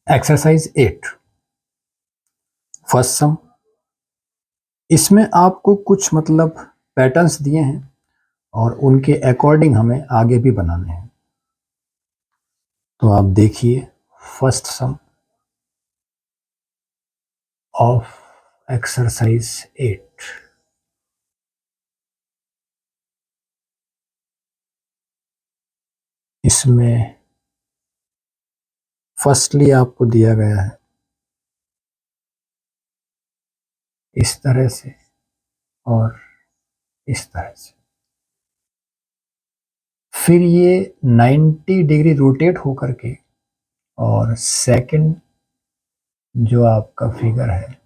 Exercise 8 first सम। इसमें आपको कुछ पैटर्न्स दिए हैं और उनके अकॉर्डिंग हमें आगे भी बनाने हैं। तो आप देखिए फर्स्ट सम ऑफ एक्सरसाइज 8। इसमें फर्स्टली आपको दिया गया है इस तरह से और इस तरह से, फिर ये 90 डिग्री रोटेट होकर के और सेकंड जो आपका फिगर है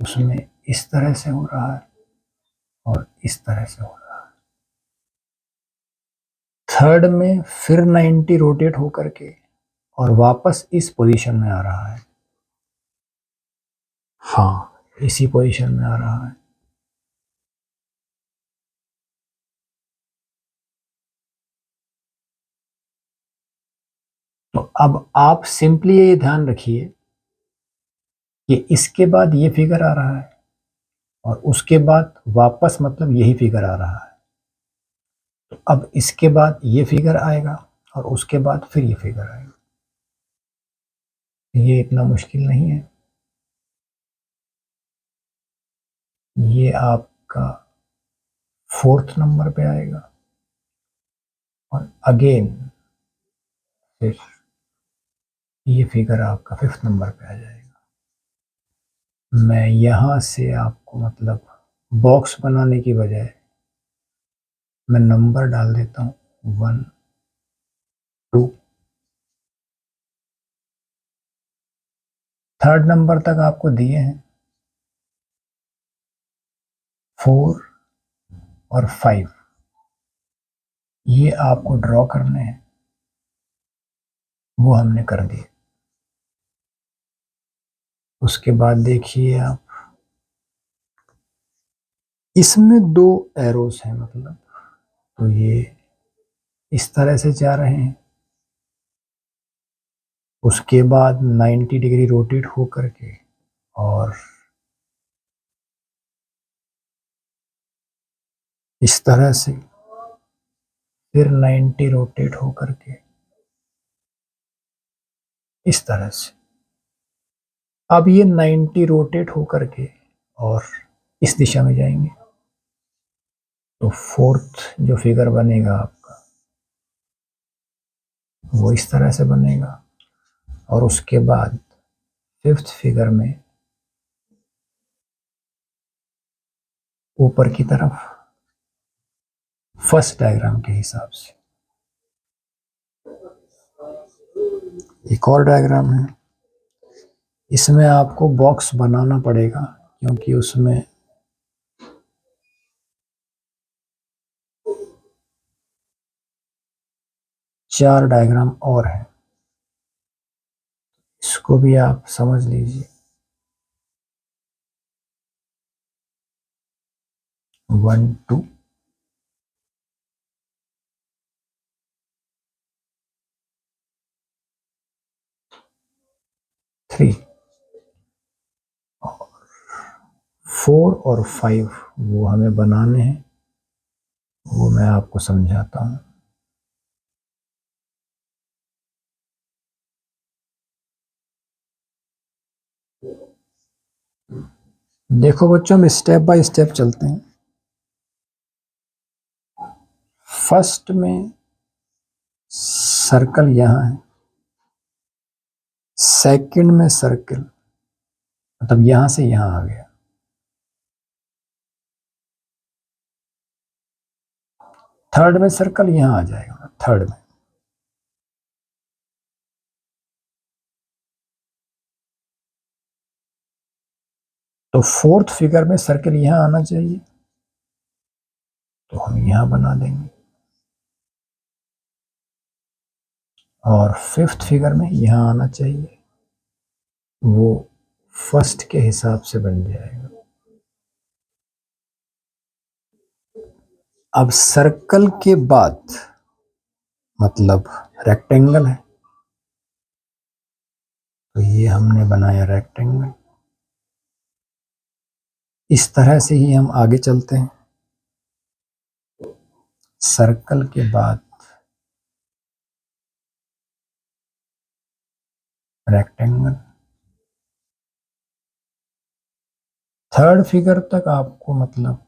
उसमें इस तरह से हो रहा है और इस तरह से हो रहा है। थर्ड में फिर 90 रोटेट होकर के और वापस इस पोजीशन में आ रहा है। हाँ, इसी पोजीशन में आ रहा है। तो अब आप सिंपली ये ध्यान रखिए कि इसके बाद ये फिगर आ रहा है और उसके बाद वापस यही फिगर आ रहा है। तो अब इसके बाद ये फिगर आएगा और उसके बाद फिर ये फिगर आएगा। ये इतना मुश्किल नहीं है। ये आपका फोर्थ नंबर पे आएगा और अगेन फिर ये फिगर आपका फिफ्थ नंबर पे आ जाएगा। मैं यहाँ से आपको बॉक्स बनाने की बजाय मैं नंबर डाल देता हूँ 1 2। थर्ड नंबर तक आपको दिए हैं 4 और 5। ये आपको ड्रॉ करने हैं, वो हमने कर दिए। उसके बाद देखिए आप, इसमें 2 एरोस हैं तो ये इस तरह से जा रहे हैं। उसके बाद 90 डिग्री रोटेट हो करके और इस तरह से फिर 90 रोटेट हो करके इस तरह से। अब ये 90 रोटेट हो करके और इस दिशा में जाएंगे। तो फोर्थ जो फिगर बनेगा आपका वो इस तरह से बनेगा और उसके बाद फिफ्थ फिगर में ऊपर की तरफ फर्स्ट डायग्राम के हिसाब से एक और डायग्राम है। इसमें आपको बॉक्स बनाना पड़ेगा क्योंकि उसमें चार डायग्राम और हैं। इसको भी आप समझ लीजिए। 1 2 3 और 4 और 5 वो हमें बनाने हैं, वो मैं आपको समझाता हूँ। देखो बच्चों, हम स्टेप बाय स्टेप चलते हैं। फर्स्ट में सर्कल यहाँ है, सेकंड में सर्कल यहां से यहां आ गया। थर्ड में सर्कल यहां आ जाएगा, थर्ड में। तो फोर्थ फिगर में सर्कल यहां आना चाहिए तो हम यहां बना देंगे और फिफ्थ फिगर में यहां आना चाहिए, वो फर्स्ट के हिसाब से बन जाएगा। अब सर्कल के बाद रेक्टेंगल है तो ये हमने बनाया रेक्टेंगल। इस तरह से ही हम आगे चलते हैं। सर्कल के बाद रेक्टेंगल। थर्ड फिगर तक आपको मतलब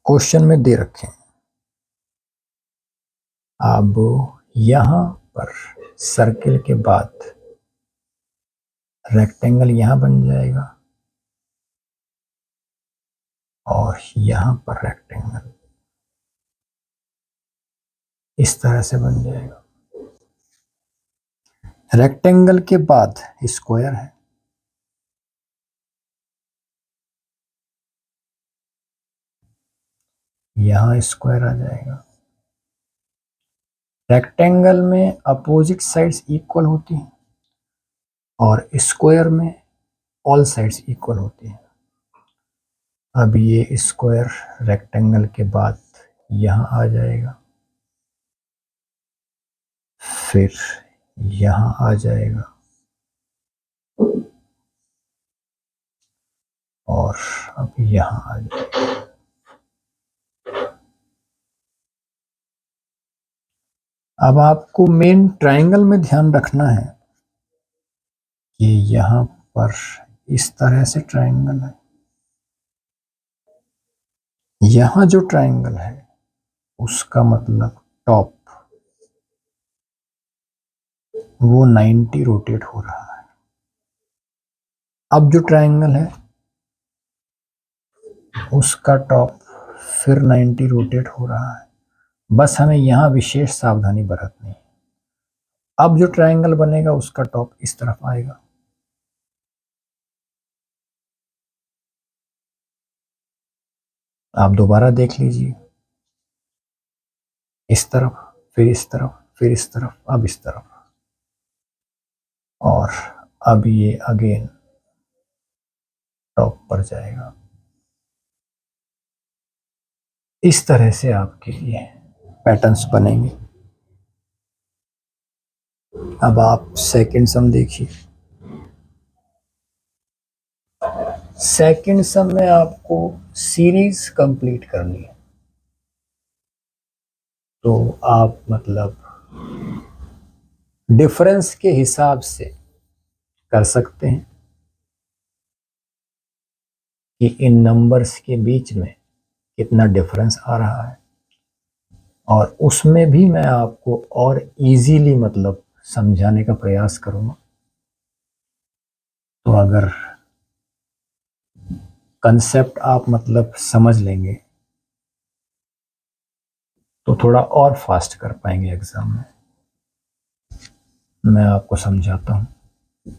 क्वेश्चन में दे रखे हैं। अब यहां पर सर्किल के बाद रेक्टेंगल यहां बन जाएगा और यहां पर रेक्टेंगल इस तरह से बन जाएगा। रेक्टेंगल के बाद स्क्वायर है, यहां स्क्वायर आ जाएगा। रेक्टेंगल में अपोजिट साइड्स इक्वल होती हैं और स्क्वायर में ऑल साइड्स इक्वल होती हैं। अब ये स्क्वायर रेक्टेंगल के बाद यहां आ जाएगा, फिर यहां आ जाएगा और अब यहां आ जाएगा। अब आपको मेन ट्रायंगल में ध्यान रखना है कि यहां पर इस तरह से ट्रायंगल है। यहां जो ट्रायंगल है उसका मतलब टॉप वो 90 रोटेट हो रहा है। अब जो ट्रायंगल है उसका टॉप फिर 90 रोटेट हो रहा है। बस हमें यहाँ विशेष सावधानी बरतनी है। अब जो ट्रायंगल बनेगा उसका टॉप इस तरफ आएगा। आप दोबारा देख लीजिए, इस तरफ, फिर इस तरफ, फिर इस तरफ, अब इस तरफ, और अब ये अगेन टॉप पर जाएगा। इस तरह से आपके लिए पैटर्न्स बनेंगे। अब आप सेकंड सम देखिए। सेकंड सम में आपको सीरीज कंप्लीट करनी है, तो आप मतलब डिफरेंस के हिसाब से कर सकते हैं कि इन नंबर्स के बीच में कितना डिफरेंस आ रहा है, और उसमें भी मैं आपको और इजीली मतलब समझाने का प्रयास करूंगा। तो अगर कंसेप्ट आप मतलब समझ लेंगे तो थोड़ा और फास्ट कर पाएंगे एग्जाम में। मैं आपको समझाता हूं।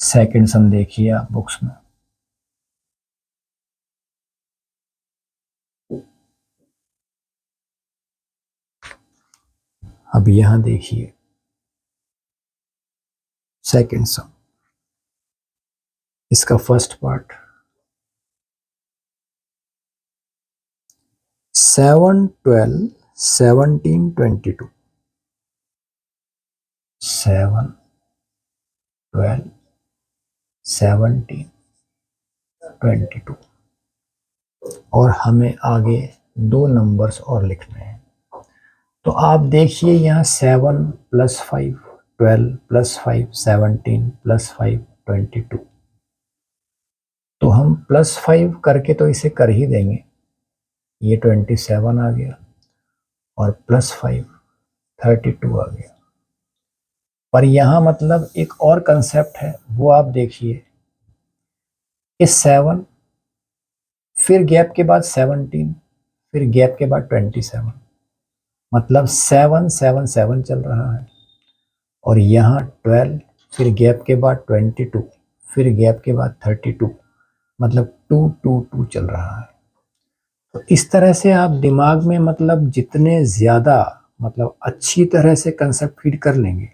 सेकंड सम देखिए आप बुक्स में। अब यहां देखिए सेकंड सम, इसका फर्स्ट पार्ट 7, 12, 17, 22। 7, 12, 17, 22 और हमें आगे दो नंबर्स और लिखने हैं। तो आप देखिए यहाँ 7 + 5, 12 + 5, 17 + 5, 22। तो हम +5 करके तो इसे कर ही देंगे, ये 27 आ गया और +5 32 आ गया। पर यहाँ मतलब एक और कंसेप्ट है, वो आप देखिए कि 7, फिर गैप के बाद 17, फिर गैप के बाद 27, मतलब 7 7 7 चल रहा है। और यहाँ 12, फिर गैप के बाद 22, फिर गैप के बाद 32, मतलब 2 2 2 चल रहा है। तो इस तरह से आप दिमाग में मतलब जितने ज़्यादा मतलब अच्छी तरह से कंसेप्ट फीड कर लेंगे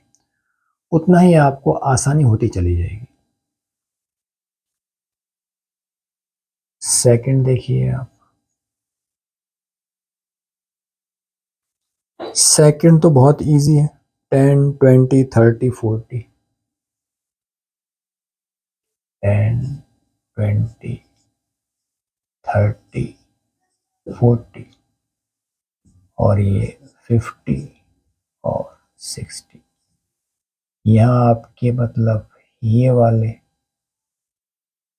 उतना ही आपको आसानी होती चली जाएगी। सेकंड देखिए आप, सेकंड तो बहुत इजी है, 10, 20, 30, 40। 10, 20, 30, 40 और ये 50 और 60। यहाँ आपके मतलब ये वाले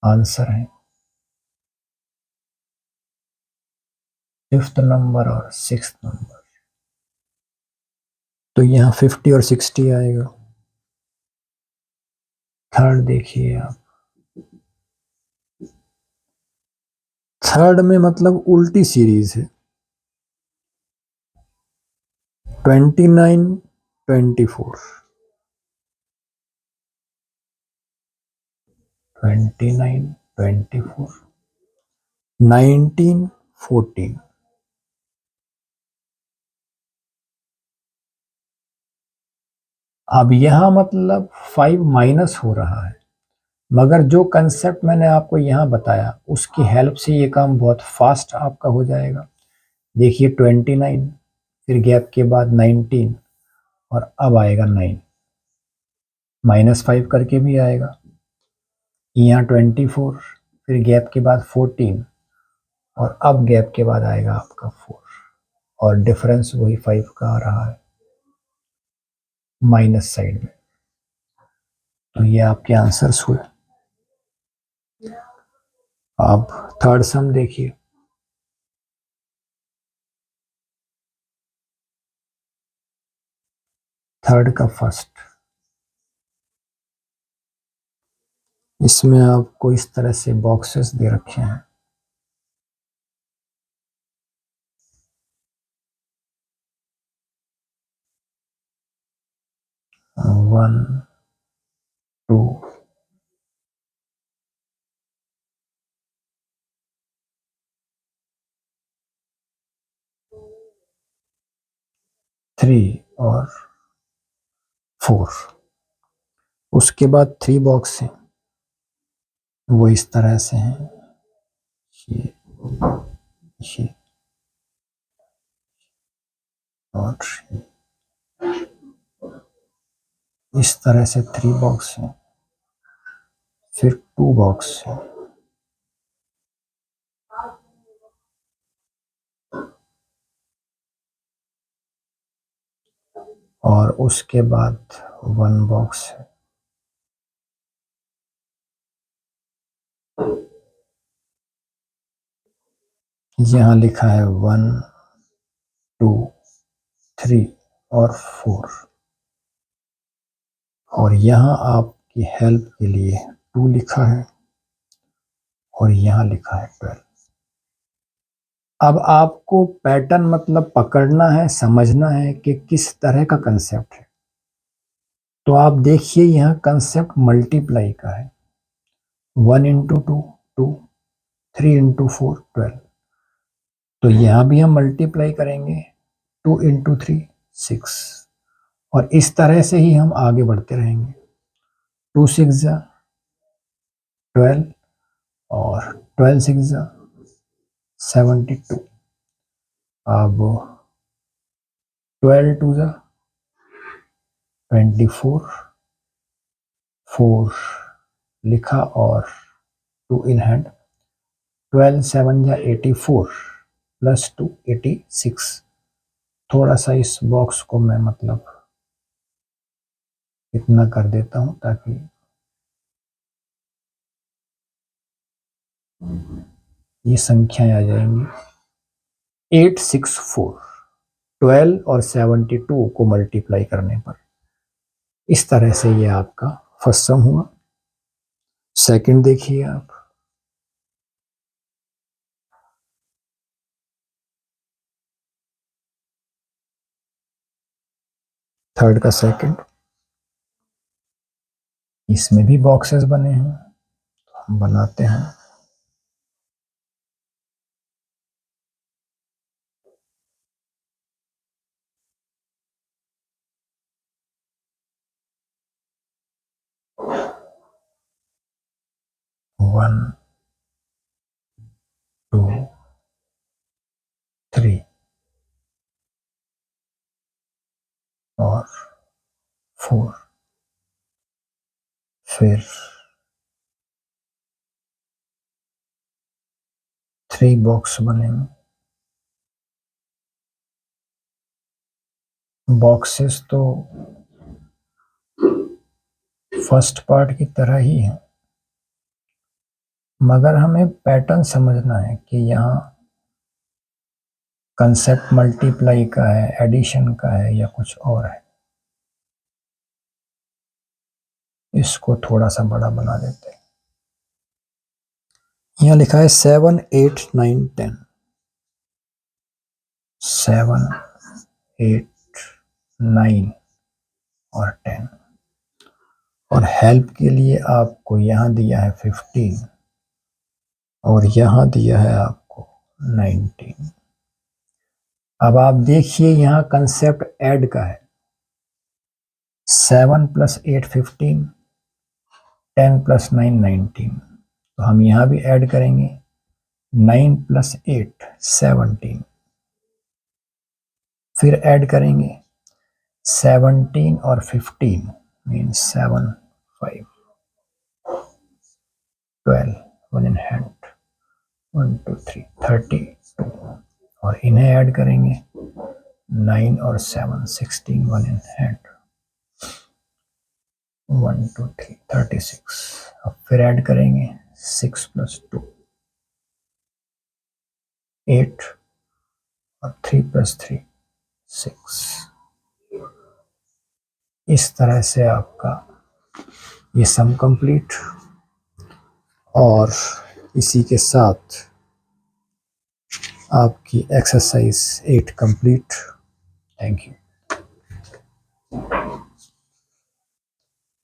आंसर हैं, फिफ्थ नंबर और सिक्स्थ नंबर। तो यहाँ 50 और 60 आएगा। थर्ड देखिए आप, थर्ड में मतलब उल्टी सीरीज है, 29, 24, 29, 24, 19, 14। अब यहाँ मतलब 5 माइनस हो रहा है, मगर जो कंसेप्ट मैंने आपको यहाँ बताया उसकी हेल्प से ये काम बहुत फास्ट आपका हो जाएगा। देखिए 29, फिर गैप के बाद 19 और अब आएगा 9, -5 करके भी आएगा। यहाँ 24, फिर गैप के बाद 14 और अब गैप के बाद आएगा आपका 4 और डिफरेंस वही 5 का आ रहा है माइनस साइड में। तो ये आपके आंसर्स हुए। अब थर्ड सम देखिए, थर्ड का फर्स्ट, इसमें आपको इस तरह से बॉक्सेस दे रखे हैं। वन, टू, थ्री और 4। उसके बाद 3 बॉक्स हैं, वो इस तरह से हैं, ये ये और इस तरह से 3 बॉक्स हैं, फिर 2 बॉक्स हैं और उसके बाद 1 बॉक्स है। यहाँ लिखा है 1, 2, 3 और 4 और यहाँ आपकी हेल्प के लिए 2 लिखा है और यहाँ लिखा है 12। अब आपको पैटर्न मतलब पकड़ना है, समझना है कि किस तरह का कंसेप्ट है। तो आप देखिए यहाँ कंसेप्ट मल्टीप्लाई का है, 1 इंटू 2, 2, 3 इंटू 4, 12। तो यहाँ भी हम मल्टीप्लाई करेंगे, 2 इंटू 3, 6 और इस तरह से ही हम आगे बढ़ते रहेंगे। 2 6 जा 12 और 12 6 जा 72। अब 12 2 जा 24, 4 लिखा और 2 इन हैंड, 12 7 जा 84 प्लस 2 86। थोड़ा सा इस बॉक्स को मैं मतलब इतना कर देता हूँ ताकि ये संख्याएं आ जाएंगी। 864, 12 और 72 को मल्टीप्लाई करने पर इस तरह से ये आपका फर्स्ट सम हुआ। सेकंड देखिए आप, थर्ड का सेकंड, इसमें भी बॉक्सेस बने हैं, हम बनाते हैं। वन, टू, थ्री और 4, फिर 3 बॉक्स बनेंगे। बॉक्सेस तो फर्स्ट पार्ट की तरह ही हैं, मगर हमें पैटर्न समझना है कि यहाँ कंसेप्ट मल्टीप्लाई का है, एडिशन का है या कुछ और है। इसको थोड़ा सा बड़ा बना देते हैं। यहाँ लिखा है 7, 8, 9, 10। 7, 8, 9 और 10। और हेल्प के लिए आपको यहाँ दिया है 15 और यहाँ दिया है आपको 19। अब आप देखिए यहाँ कंसेप्ट ऐड का है। 7 + 8 15, 10 + 9 19। तो हम यहाँ भी ऐड करेंगे। 9 + 8 17, फिर ऐड करेंगे 17 और 15 मीन्स 7 5 12 1 in hand 1 2 3 32 और इन्हें ऐड करेंगे 9 और 7 16 1 in hand 1 2 3 36। अब फिर ऐड करेंगे 6 + 2 8 और 3 + 3 6। इस तरह से आपका ये सम कंप्लीट। और इसी के साथ आपकी एक्सरसाइज 8 कंप्लीट। Thank you.